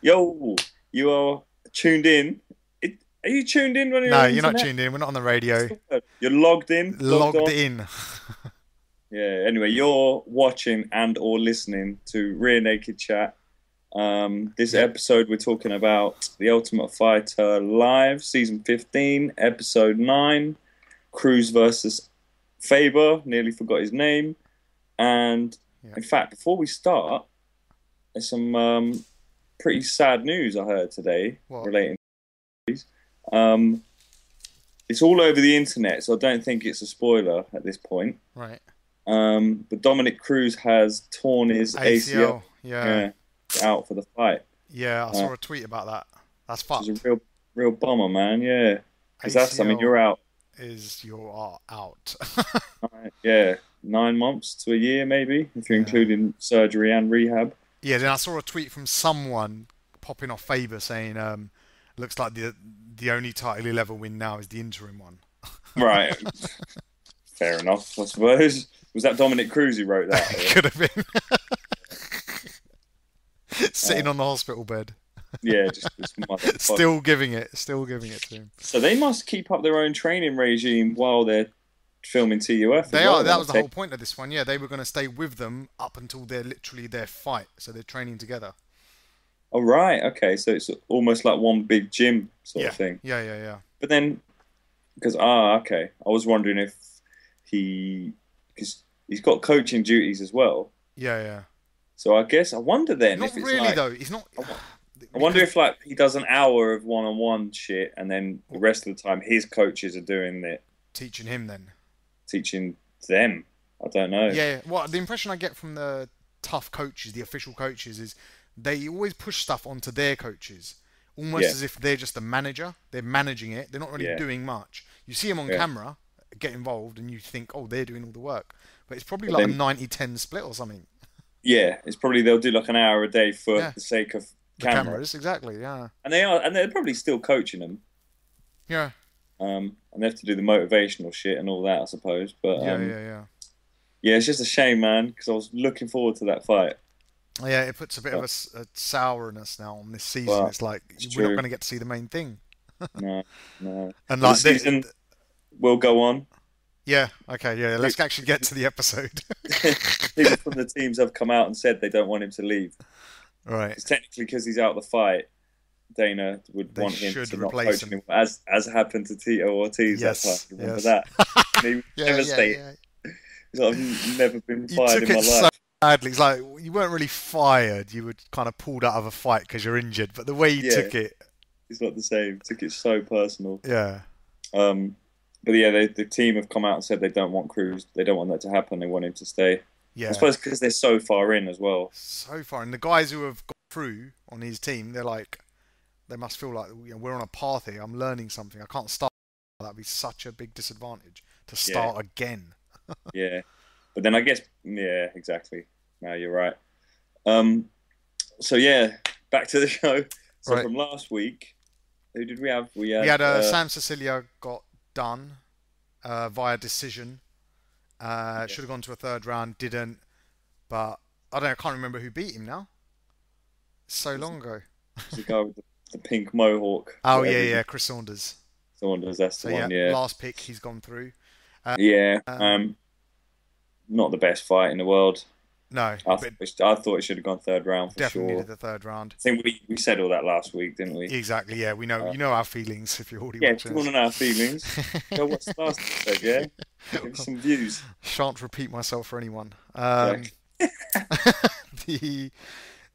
Yo, you are tuned in. Are you tuned in when you're on No, the you're not internet? tuned in. We're not on the What's radio. the word? You're logged in, logged Logged on. in. Yeah. Anyway, you're watching and or listening to Rear Naked Chat. This Yep. episode we're talking about The Ultimate Fighter Live, Season 15, Episode 9, Cruz versus Faber. Nearly forgot his name. And Yep. in fact, before we start, there's some pretty sad news I heard today What? relating. Um, it's all over the internet, so I don't think it's a spoiler at this point. Right. But Dominic Cruz has torn his ACL, ACL. Yeah. yeah, out for the fight, Yeah. I uh, saw a tweet about that. That's which is a fucked. real bummer, man. Yeah, because ACL you're out. is you are out. Yeah, 9 months to a year, maybe, if you're Yeah. including surgery and rehab. Yeah. Then I saw a tweet from someone popping off Faber saying, "Looks like the only title he'll ever win now is the interim one." Right, fair enough, I suppose. Was that Dominic Cruz who wrote that? Could have been Uh, sitting on the hospital bed, yeah, just this motherfucker. still giving it to him. So they must keep up their own training regime while they're filming TUF as They well. are. Then, That I was the think. whole point of this one. Yeah, they were going to stay with them up until they're literally their fight. So they're training together. Oh right, okay. So it's almost like one big gym sort of Yeah, thing. yeah, yeah, yeah, But then, because okay, I was wondering if because he's got coaching duties as well. yeah, yeah. So I wonder then Not if it's really like though. He's not I wonder because if like he does an hour of one-on-one shit, and then the rest of the time his coaches are doing it, teaching him then. teaching them. I don't know. Yeah. Yeah. Well, the impression I get from the tough coaches, the official coaches, is they always push stuff onto their coaches, almost Yeah, as if they're just the manager. They're managing it. They're not really yeah, doing much. You see them on yeah. camera, get involved, and you think, oh, they're doing all the work. But it's probably But like a then 90-10 split or something. yeah, it's probably they'll do like an hour a day for Yeah. the sake of The camera, cameras, exactly. Yeah. and they are, and they're probably still coaching them. Yeah. And they have to do the motivational shit and all that, I suppose. But Yeah. Yeah. Yeah. yeah, it's just a shame, man, because I was looking forward to that fight. Yeah, it puts a bit of But, a sourness now on this season. but It's like it's we're not true. going to get to see the main thing. No, no. And But the like, season will go on. yeah, okay, yeah. Let's actually get to the episode. People from the teams have come out and said they don't want him to leave. Right, It's technically because he's out of the fight. Dana would they want him should to not replace coach him. anymore, as happened to Tito Ortiz that time. Yes, Remember yes. that? And he was Yeah, yeah, devastated. yeah. He's like, I've never been You fired took in my it so life. badly. It's like you weren't really fired. You were kind of pulled out of a fight because you're injured. But the way you Yeah, took it, it's not the same. Took it so personal. yeah, Um, but yeah, the team have come out and said they don't want Cruz. They don't want that to happen. They want him to stay. I yeah. suppose because they're so far in as well. So far, and the guys who have got through on his team, they're like, they must feel like we're on a path here. I'm learning something. I can't start. That'd be such a big disadvantage to Yeah, start again. yeah. But then I guess, yeah, exactly. No, you're right. Um, so yeah, back to the show. So Right. from last week, who did we have? We We had had Sam Cecilia got done via decision. yeah, Should have gone to a third round, didn't. But I don't know. I can't remember who beat him now. It's so who's long ago. the guy with the pink mohawk, Oh yeah, whatever his yeah, Chris Saunders. someone does. That's So the yeah, one. Yeah, last pick he's gone through. Uh, yeah. um, Not the best fight in the world. no, but I thought it should have gone third round for definitely sure. needed the third round. I think we said all that last week, didn't we? Exactly. Yeah, we know. Uh, You know our feelings if you're already yeah, if watching you want us. to know our feelings, go watch the last episode, yeah? Give us some views. Shan't repeat myself for anyone. Yeah. The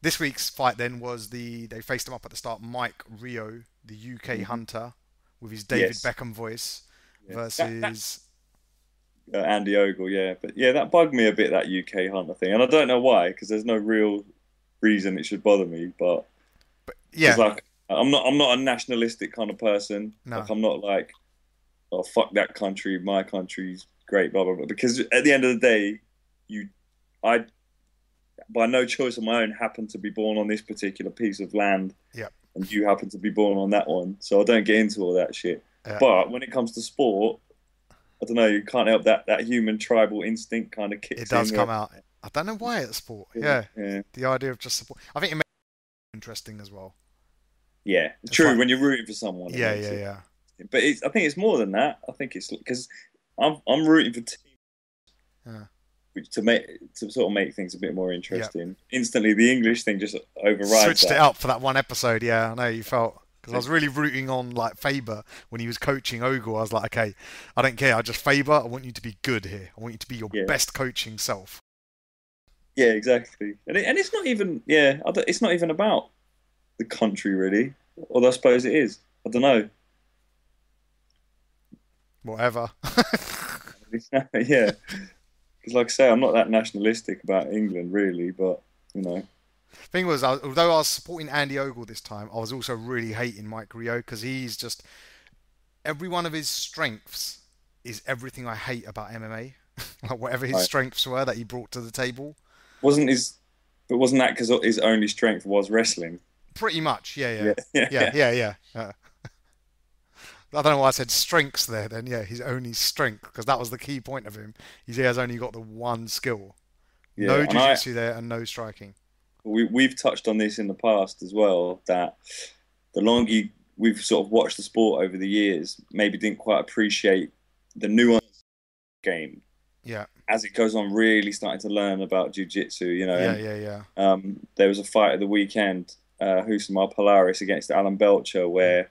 This week's fight then was they faced him up at the start. Mike Rio, the UK Mhm. hunter, with his David Yes. Beckham voice, Yeah. That versus Andy Ogle, yeah. But yeah, that bugged me a bit, that UK Hunter thing. And I don't know why, because there's no real reason it should bother me. But because yeah, like I'm not a nationalistic kind of person. no, Like I'm not like, oh fuck that country, my country's great, blah blah blah. Because at the end of the day, you I by no choice of my own happen to be born on this particular piece of land, yeah, and you happen to be born on that one. So I don't get into all that shit. yeah. But when it comes to sport, I don't know. You can't help that human tribal instinct kind of It kicks does in. come out. I don't know why at sport. Yeah, Yeah, the idea of just support. I think it interesting as well. Yeah, It's true. like, When you're rooting for someone, it yeah, makes yeah, it. yeah, But I think it's more than that. I think it's because I'm rooting for teams yeah, which to sort of make things a bit more yeah. interesting. Instantly, the English thing just overrides Switched it that. up for that one episode. Yeah, I know you felt because I was really rooting on like Faber when he was coaching Ogle. I was like, okay, I don't care. I just Faber. I want you to be good here. I want you to be your Yeah, best coaching self. yeah, exactly. And it's not even it's not even about the country really. Although I suppose it is. I don't know. Whatever. Yeah, because like I say, I'm not that nationalistic about England really, but you know, Thing was, although I was supporting Andy Ogle this time, I was also really hating Mike Rio because he's just every one of his strengths is everything I hate about MMA. Like whatever his right. strengths were that he brought to the table. Wasn't his, but wasn't that because his only strength was wrestling? Pretty much, yeah, Yeah, yeah, yeah, yeah, yeah. yeah, yeah. I don't know why I said strengths there. Then yeah, his only strength because that was the key point of him. He has only got the one skill. Yeah. No And jiu-jitsu there and no striking. we've touched on this in the past as well that the longer we've sort of watched the sport over the years, maybe didn't quite appreciate the nuance of the game Yeah, as it goes on. Really starting to learn about jiu-jitsu, you know. yeah, And yeah, yeah. there was a fight at the weekend, Husamar Polaris against Alan Belcher, where it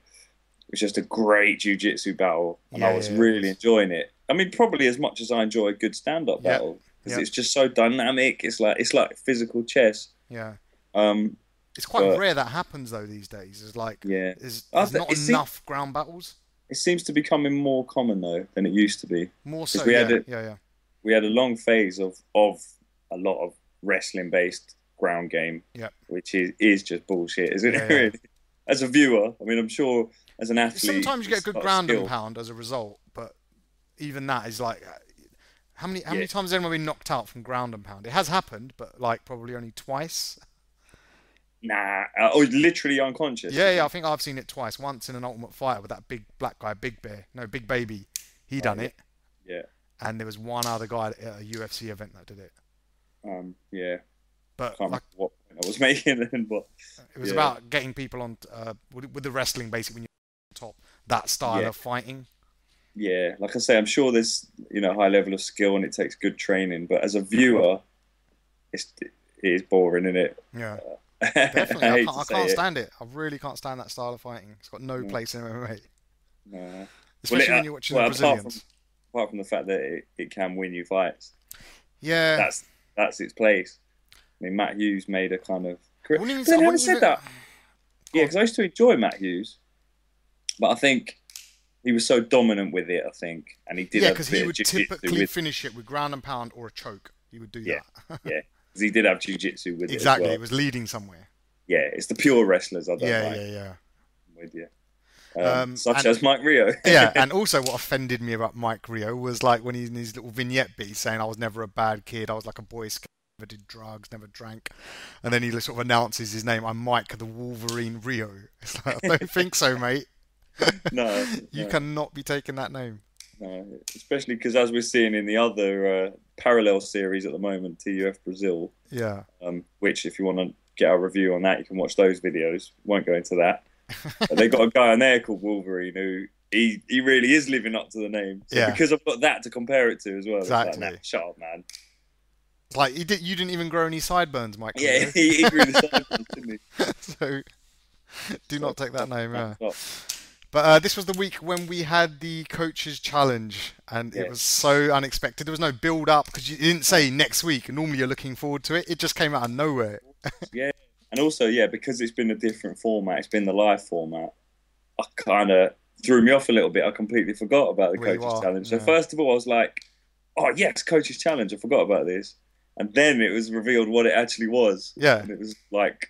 was just a great jiu-jitsu battle, and Yeah, I yeah, was it really was. enjoying it. I mean, probably as much as I enjoy a good stand-up Yep, battle because yep, it's just so dynamic. It's like physical chess. yeah. Um, It's quite but rare that happens though these days. It's like yeah, there's not it seems enough ground battles. it seems to be becoming more common though than it used to be More because so, yeah, yeah, yeah, we had a long phase of a lot of wrestling-based ground game, yeah, which is just bullshit, isn't yeah, it? yeah. Really? As a viewer, I mean, I'm sure as an athlete, Sometimes you get a it's good not a ground and skill. pound as a result, but even that is like how Yeah, many times has anyone been knocked out from ground and pound? It has happened, but like probably only twice. nah, or literally unconscious. Yeah, You yeah, I think? think I've seen it twice. Once in an Ultimate Fighter with that big black guy, Big Bear. No, Big Baby. He Oh done yeah, it, yeah, and there was one other guy at a UFC event that did it. yeah. But Can't like, remember what point I was making then, but it was yeah, about getting people on with the wrestling, basically, when you're on top. That style yeah, of fighting. yeah. Like I say, I'm sure there's high level of skill and it takes good training, but as a viewer, it is boring, isn't it? Yeah, I definitely. hate to I say can't it. stand it. I really can't stand that style of fighting. It's got no No, place in MMA, no. Well, especially when you're watching the well, Brazilians. apart from the fact that it can win you fights, Yeah, that's its place. I mean, Matt Hughes made a kind of I career. wouldn't But even. I then having wouldn't said even. that, Go yeah, on. because I used to enjoy Matt Hughes, but I think he was so dominant with it. I think, and he did Yeah, have a because he bit of would jiu-jitsu typically with, finish it with ground and pound or a choke. He would do yeah, that. yeah, because he did have jiu-jitsu with it as Exactly. well. It was leading somewhere. Yeah, it's the pure wrestlers I don't Yeah, like. yeah, yeah. I'm with you, such And as Mike Rio. yeah, and also what offended me about Mike Rio was like when he's in his little vignette bit, he's saying I was never a bad kid. I was like a boy scout, never did drugs, never drank, and then he sort of announces his name. I'm Mike the Wolverine Rio. It's like I don't think so, mate. No, You no. cannot be taking that name. Especially because as we're seeing in the other parallel series at the moment, TUF Brazil, Yeah. which if you want to get our review on that, you can watch those videos. Won't go into that. But they got a guy on there called Wolverine who he really is living up to the name. So Yeah. because I've got that to compare it to as well, it's like, nah, Exactly. shut up, man. It's like you didn't even grow any sideburns, Mike Yeah, Rio. he grew the sideburns, didn't he? So do So not take that name. Yeah. stop. But this was the week when we had the coaches challenge, and it Yeah, was so unexpected. There was no build up because you didn't say next week. Normally you're looking forward to it. It just came out of nowhere. yeah, and also because it's been a different format. It's been the live format. I kind of threw me off a little bit. I completely forgot about the Where you coaches are, challenge. So yeah, first of all, I was like, "Oh yes, coaches challenge." I forgot about this, and then it was revealed what it actually was, yeah, and it was like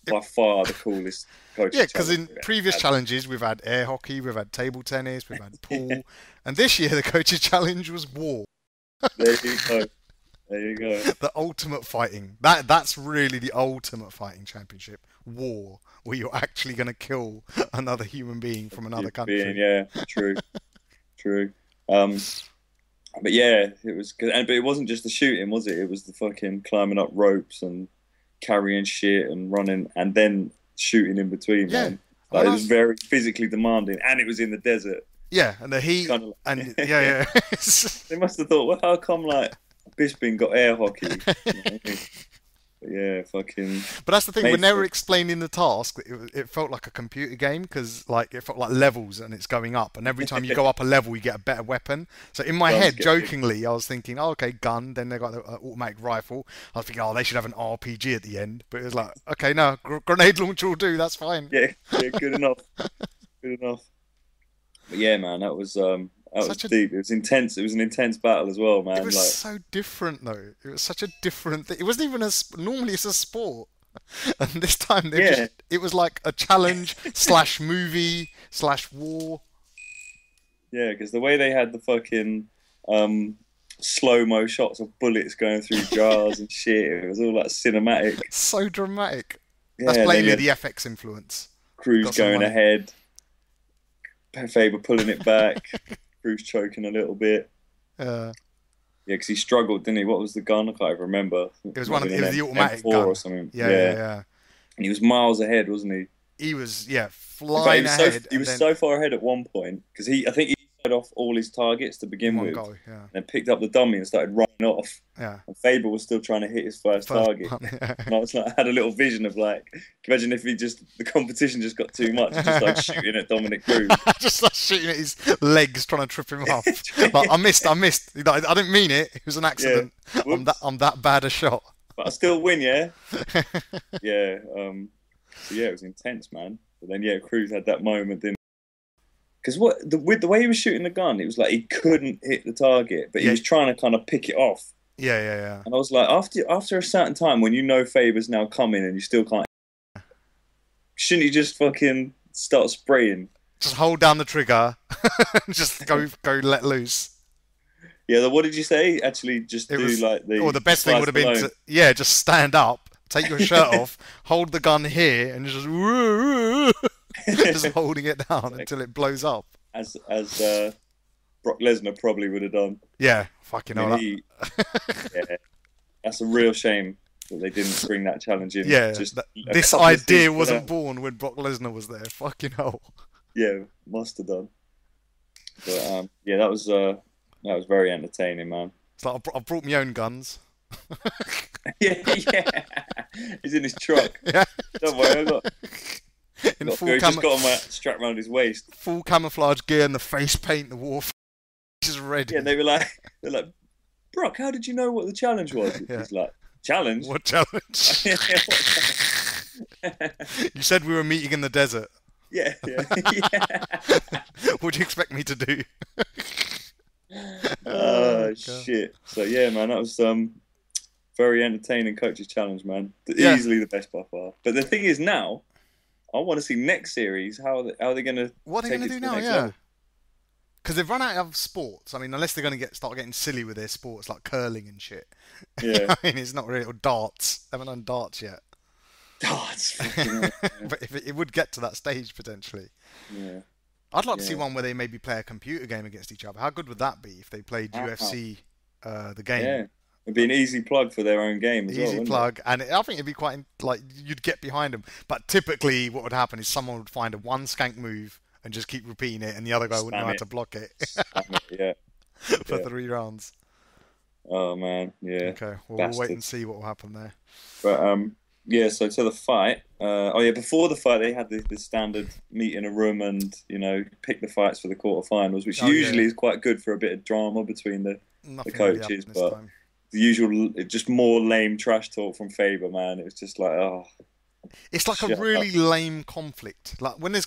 it, by far the coolest yeah. coaches Because challenge in we've previous ever challenges we've had air hockey, we've had table tennis, we've had had. pool, and this year the coaches challenge was war. There you go. There you go. The ultimate fighting. That's really the ultimate fighting championship. War, where you're actually going to kill another human being from another Being country. true, true. Um, but yeah, it was good. But it wasn't just the shooting, was it? It was the fucking climbing up ropes and carrying shit and running. And then shooting in between, Yeah. man. Like, it was very physically demanding, and it was in the desert. Yeah, and the heat, Kind of and yeah. They must have thought, well, how come like Bisping got air hockey? You know what I mean? But yeah, fucking. But that's the thing. When Mate, they were explaining the task, it felt like a computer game because like it felt like levels and it's going up, and every time you go up a level, you get a better weapon. So in my head, jokingly, I was thinking, oh, okay, gun. Then they got the automatic rifle. I was thinking, oh, they should have an RPG at the end. But it was like, okay, no, grenade launcher will do. That's fine. yeah, good enough, good enough. But yeah, man, that was deep. It was intense. It was an intense battle as well, man. It was like, so different though. It was such a different thing. It wasn't even normally it's a sport, and this time it was like a challenge slash movie slash war. yeah, because the way they had the fucking slow-mo shots of bullets going through jars and shit, it was all like cinematic. So dramatic. Yeah, That's plainly the FX influence. Cruz going ahead, Faber pulling it back, Cruz choking a little bit. Yeah, because he struggled, didn't he? What was the gun? I can't even remember. It was the automatic gun or something. Yeah. And he was miles ahead, wasn't he? He was, flying ahead. He was so far ahead at one point because I think he fired off all his targets to begin with, and then picked up the dummy and started running off. Yeah. And Faber was still trying to hit his first target. And I was like, I had a little vision of like, imagine if the competition just got too much, just like shooting at Dominic Cruz. Just like shooting at his legs, trying to trip him off. Like, I missed. I didn't mean it. It was an accident. Yeah. I'm that bad a shot. But I still win, yeah? Yeah. So yeah, it was intense, man. But then, Cruz had that moment, didn't he? Because with the way he was shooting the gun, it was like he couldn't hit the target, but he was trying to kind of pick it off. Yeah. And I was like, after a certain time, when you know Faber's now coming and you still can't, shouldn't you just fucking start spraying? Just hold down the trigger, just go let loose. Yeah, what did you say? Actually, just the best thing would have been to, just stand up, take your shirt off, hold the gun here, and just just holding it down until it blows up. As Brock Lesnar probably would have done. Yeah, fucking hell. Yeah, that's a real shame that they didn't bring that challenge in. Yeah, this idea wasn't born when Brock Lesnar was there. Fucking hell. Yeah, must have done. But that was very entertaining, man. It's like I brought my own guns. yeah. He's in his truck. Yeah. Don't worry, just got on my strap around his waist. Full camouflage gear and the face paint, the war is ready. Yeah, they're like, Brock, how did you know what the challenge was? Yeah. He's like, challenge? What challenge? You said we were meeting in the desert. Yeah. What do you expect me to do? Oh, shit. So yeah, man, that was very entertaining coaches challenge, man. Easily the best by far. But the thing is now, I want to see next series. How are they going to? What are they going to do now? Yeah, because they've run out of sports. I mean, unless they're going to start getting silly with their sports like curling and shit. Yeah, I mean, it's not really or darts. They haven't done darts yet. Darts, but if it would get to that stage potentially. Yeah, I'd like to see one where they maybe play a computer game against each other. How good would that be if they played UFC, the game? Yeah. It'd be an easy plug for their own game as well. Easy plug, and I think it'd be quite like you'd get behind them. But typically, what would happen is someone would find a one skank move and just keep repeating it, and the other guy wouldn't know how to block it. Yeah. For 3 rounds. Oh man, yeah. Okay, we'll wait and see what will happen there. But so to the fight. Before the fight, they had the standard meet in a room and pick the fights for the quarterfinals, which usually is quite good for a bit of drama between the coaches, but. Time. The usual, just more lame trash talk from Faber, man. It was just like, oh. It's like a really lame conflict. Like when there's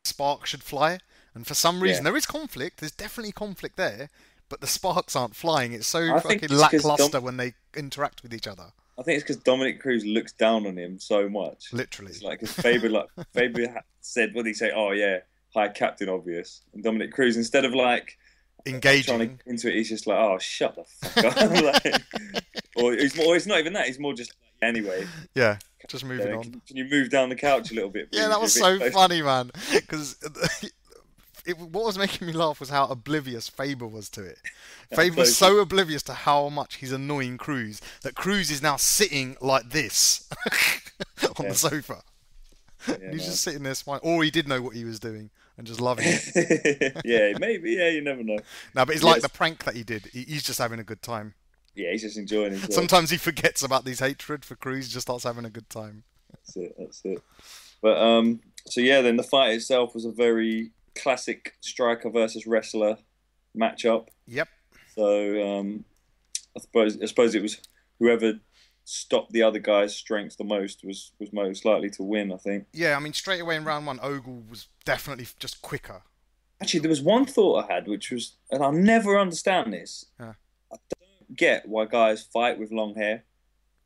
sparks should fly, and for some reason there is conflict. There's definitely conflict there, but the sparks aren't flying. It's so fucking lackluster when they interact with each other. I think it's because Dominic Cruz looks down on him so much. Literally, it's like because Faber said, what did he say? Oh yeah, high captain, obvious. And Dominic Cruz, instead of like. Engaging into it, he's just like, oh, shut the fuck up. or it's not even that. He's more just anyway. Yeah, just moving on. Can you move down the couch a little bit? Please? Yeah, that was so funny, man. Because what was making me laugh was how oblivious Faber was to it. Faber was so oblivious to how much he's annoying Cruz that Cruz is now sitting like this on the sofa. Yeah, He's no. just sitting there smiling, or he did know what he was doing and just loving it. Yeah, maybe. Yeah, you never know. No, but it's like the Yes. prank that he did. He's just having a good time. Yeah, he's just enjoying himself. Sometimes he forgets about these hatred for Cruz, he just starts having a good time. That's it. That's it. But so yeah, then the fight itself was a very classic striker versus wrestler matchup. Yep. So I suppose it was whoever stopped the other guy's strengths the most was most likely to win, I think. Yeah, I mean, straight away in round one, Ogle was definitely just quicker. Actually, there was one thought I had, which was, and I'll never understand this. Yeah. I don't get why guys fight with long hair.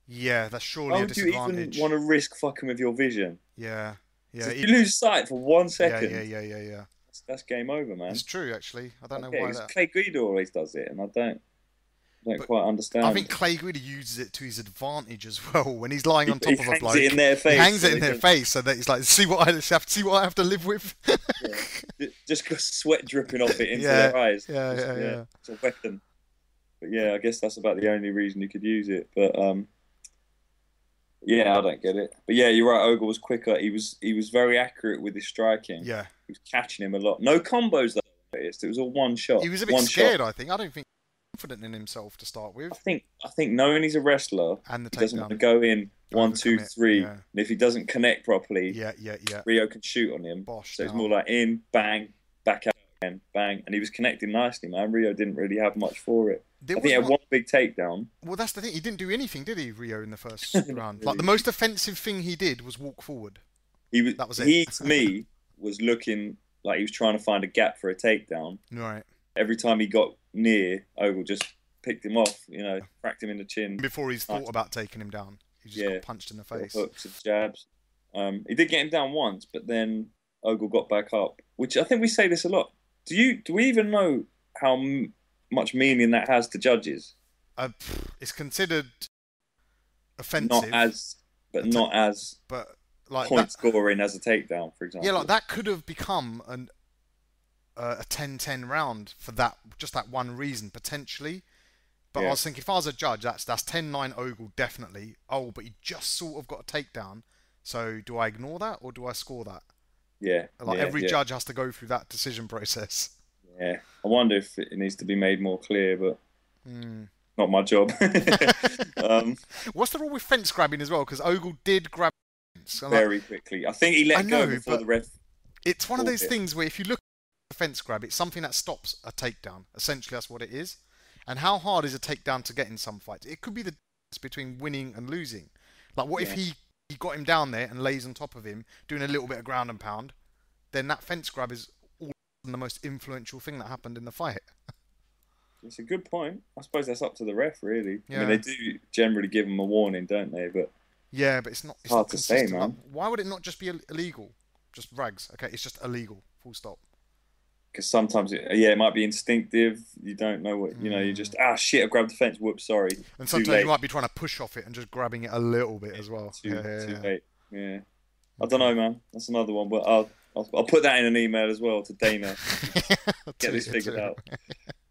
Yeah, that's Why surely a would you even disadvantage. want to risk fucking with your vision? Yeah, yeah, So if you lose sight for 1 second, yeah. that's game over, man. It's true, actually. I don't know Okay, why 'cause that. Clay Guida always does it, and I don't But quite understand. I think Clay Guida uses it to his advantage as well when he's lying on He top of a hangs bloke. it in their face. He hangs so it in they their can- face so that he's like, see what I have to live with. Yeah. Just got sweat dripping off it into Yeah, their eyes. yeah, Just, yeah. It's a weapon. But yeah, I guess that's about the only reason you could use it. But yeah, I don't get it. But yeah, you're right. Ogle was quicker. He was very accurate with his striking. Yeah, He was catching him a lot. No combos though. It was all one shot. he was a bit One scared. shot. I think. I don't think he was confident in himself to start with, I think knowing he's a wrestler, and the he doesn't want to takedown. go in one, two, Overcommit, three. yeah. And if he doesn't connect properly, Yeah. Rio can shoot on him. Bosh So it's down. more like in, bang, back out again, bang. And he was connecting nicely, man. Rio didn't really have much for it. There I think he was had one big takedown. Well, that's the thing. He didn't do anything, did he, Rio, in the first Not round? Like really. the most offensive thing he did was walk forward. That was it. He to me was looking like he was trying to find a gap for a takedown. Right. Every time he got near, Ogle just picked him off, cracked him in the chin. Before he's thought about taking him down, he just got punched in the Little face. hooks and jabs. He did get him down once, but then Ogle got back up, which I think we say this a lot. Do we even know how much meaning that has to judges? It's considered offensive, Not as but like point that, scoring as a takedown, for example. yeah, like that could have become a 10-10 round for just that one reason potentially. But I Yeah. was thinking, if I was a judge, that's 10-9 Ogle definitely. Oh, but he just sort of got a takedown. So do I ignore that or do I score that? Yeah, Like yeah, every yeah. judge has to go through that decision process. Yeah, I wonder if it needs to be made more clear, but not my job. What's the rule with fence grabbing as well? Because Ogle did grab fence. Very quickly. I think he let go before but the ref. it's one of those called it. things where if you look at the fence grab, it's something that stops a takedown. Essentially, that's what it is. And how hard is a takedown to get in some fights? It could be the difference between winning and losing. Like, what if he got him down there and lays on top of him, doing a little bit of ground and pound? Then that fence grab is all the most influential thing that happened in the fight. It's a good point. I suppose that's up to the ref, really. I Yeah. mean, they do generally give him a warning, don't they? But Yeah, but it's not. It's hard not to say, consistent. man. Like, why would it not just be illegal? Just rags. Okay, it's just illegal. Full stop. because sometimes it might be instinctive. You don't know what you just shit. I grabbed the fence. Whoops, sorry. And Too sometimes late. you might be trying to push off it and just grabbing it a little bit as well. Too Yeah. late. Yeah. I don't know, man. That's another one, but I'll put that in an email as well to Dana. Get this figured out.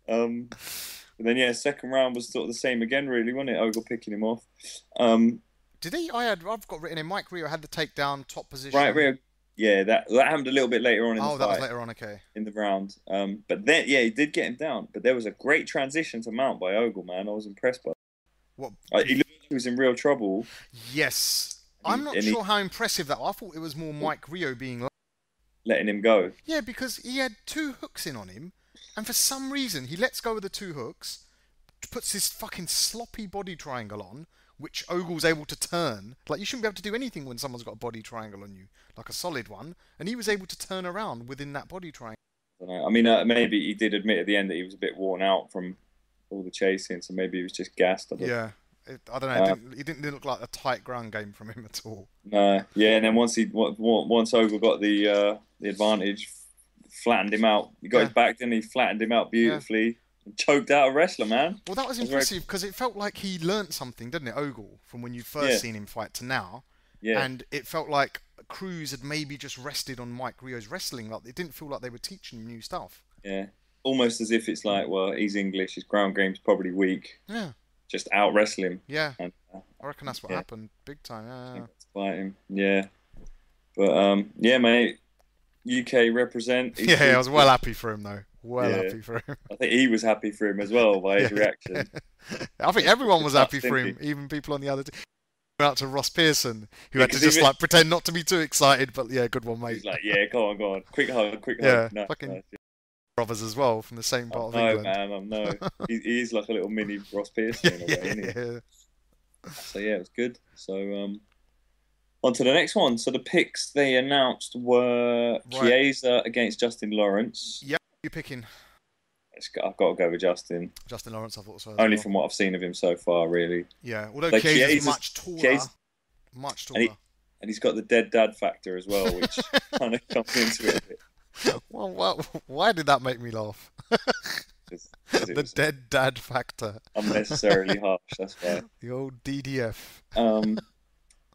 But then second round was sort of the same again, really, wasn't it? Ogle picking him off. Did he? I've got written in. Mike Rio had the takedown top position. Right, Rio. Yeah, that happened a little bit later on in the fight. Oh, that was later on. Okay. In the round. But then, he did get him down. But there was a great transition to mount by Ogle, man. I was impressed by What? he looked like he was in real trouble. Yes. I'm not sure how impressive that was. I thought it was more Mike Rio being letting him go. Yeah, because he had two hooks in on him, and for some reason he lets go of the two hooks, puts his fucking sloppy body triangle on, which Ogle's able to turn. Like, you shouldn't be able to do anything when someone's got a body triangle on you, like a solid one, and he was able to turn around within that body triangle. I don't know. I mean, maybe he did admit at the end that he was a bit worn out from all the chasing, so maybe he was just gassed. Yeah. I don't know. It didn't look like a tight ground game from him at all. No, and then once Ogle got the advantage, flattened him out. He got his back, then he flattened him out beautifully. And choked out a wrestler, man. Well, that was impressive because it felt like he learnt something, didn't it, Ogle, from when you first seen him fight to now. Yeah. And it felt like Cruz had maybe just rested on Mike Rio's wrestling. Like, it didn't feel like they were teaching him new stuff. Yeah. Almost as if it's like, well, he's English, his ground game's probably weak. Yeah. Just out wrestle him. Yeah. And, I reckon that's what happened. Big time. Yeah. Fight him. Yeah. But yeah, mate, UK represent. He's Yeah, I doing was well good. happy for him though. Well Yeah, happy for him. I think he was happy for him as well by his Yeah. reaction. I think He took everyone the was touch, happy for didn't he? him, even people on the other team. Out to Ross Pearson, who Yeah, had to because just even like pretend not to be too excited, but yeah, good one, he's mate. like, yeah, go on, quick hug, quick hug. Yeah, No, fucking no, yeah. brothers as well from the same I part of know, England. man, I know. He is like a little mini Ross Pearson Yeah, in a way, yeah, isn't he? yeah. So yeah, it was good. So on to the next one. So the picks they announced were Right. Chiesa against Justin Lawrence. Yep, you're picking I've got to go with Justin, Justin Lawrence. I thought so as only well. from what I've seen of him so far, really. Yeah, although Like Chiesa's Chiesa's, much taller, Chiesa, much and taller. he's got the dead dad factor as well, which kind of comes into it a bit. Well, why did that make me laugh? Because it The was dead dad factor. unnecessarily harsh. That's why. The old DDF. Um,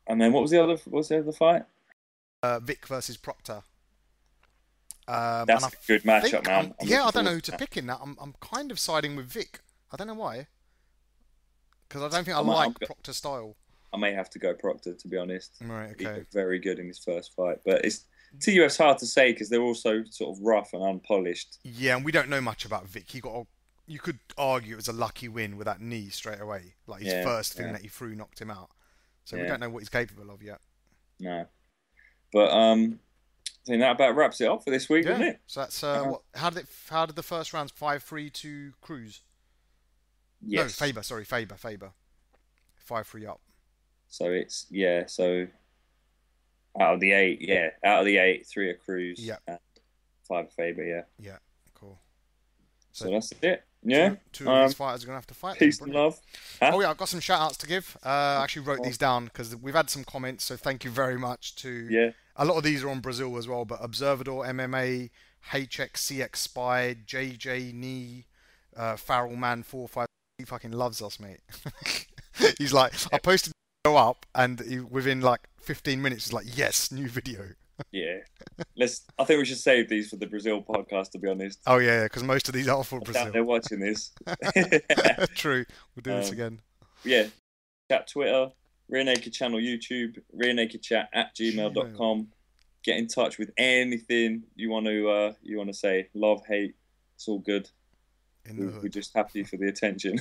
and then what was the other fight? Vic versus Proctor. And That's I a good think matchup, man. I'm yeah, looking I don't know forward who to to that. pick in that. I'm kind of siding with Vic. I don't know why, because I don't think I I might, like Proctor style. I may have to go Proctor, to be honest. Right. He Okay. looked very good in his first fight, but it's TUF's hard to say because they're also sort of rough and unpolished. Yeah, and we don't know much about Vic. You could argue it was a lucky win with that knee straight away, like his Yeah, first thing yeah, that he threw knocked him out. So we yeah. don't know what he's capable of yet. No, but I think that about wraps it up for this week, doesn't Yeah. it? So that's Uh, what? How did the first rounds 5-3 to Cruz? No, yes. Faber. Sorry, Faber. 5-3 up. So it's yeah. So out of the eight, three are Cruz Yeah. and five are Faber. Yeah. Yeah. Cool. So So that's it. Yeah. two of these fighters are gonna have to fight. Then. Peace and Brilliant. love. Huh? Oh yeah, I've got some shout outs to give. I actually wrote Oh, these down because we've had some comments, so thank you very much to yeah. a lot of these are on Brazil as well, but Observador MMA, HXCX Spy, JJ Knee, Farrell Man 45. He fucking loves us, mate. He's like, I posted the video up, and within like 15 minutes, he's like, yes, new video. Yeah. I think we should save these for the Brazil podcast. To be honest, Oh yeah, because most of these are for I doubt they're Brazil. watching this. True. We'll do this um, again. yeah. Chat Twitter, Rear Naked Channel YouTube, Rear Naked Chat at Gmail. gmail.com. Get in touch with anything you want to say. Love, hate, it's all good. In the We're hood. just happy for the attention.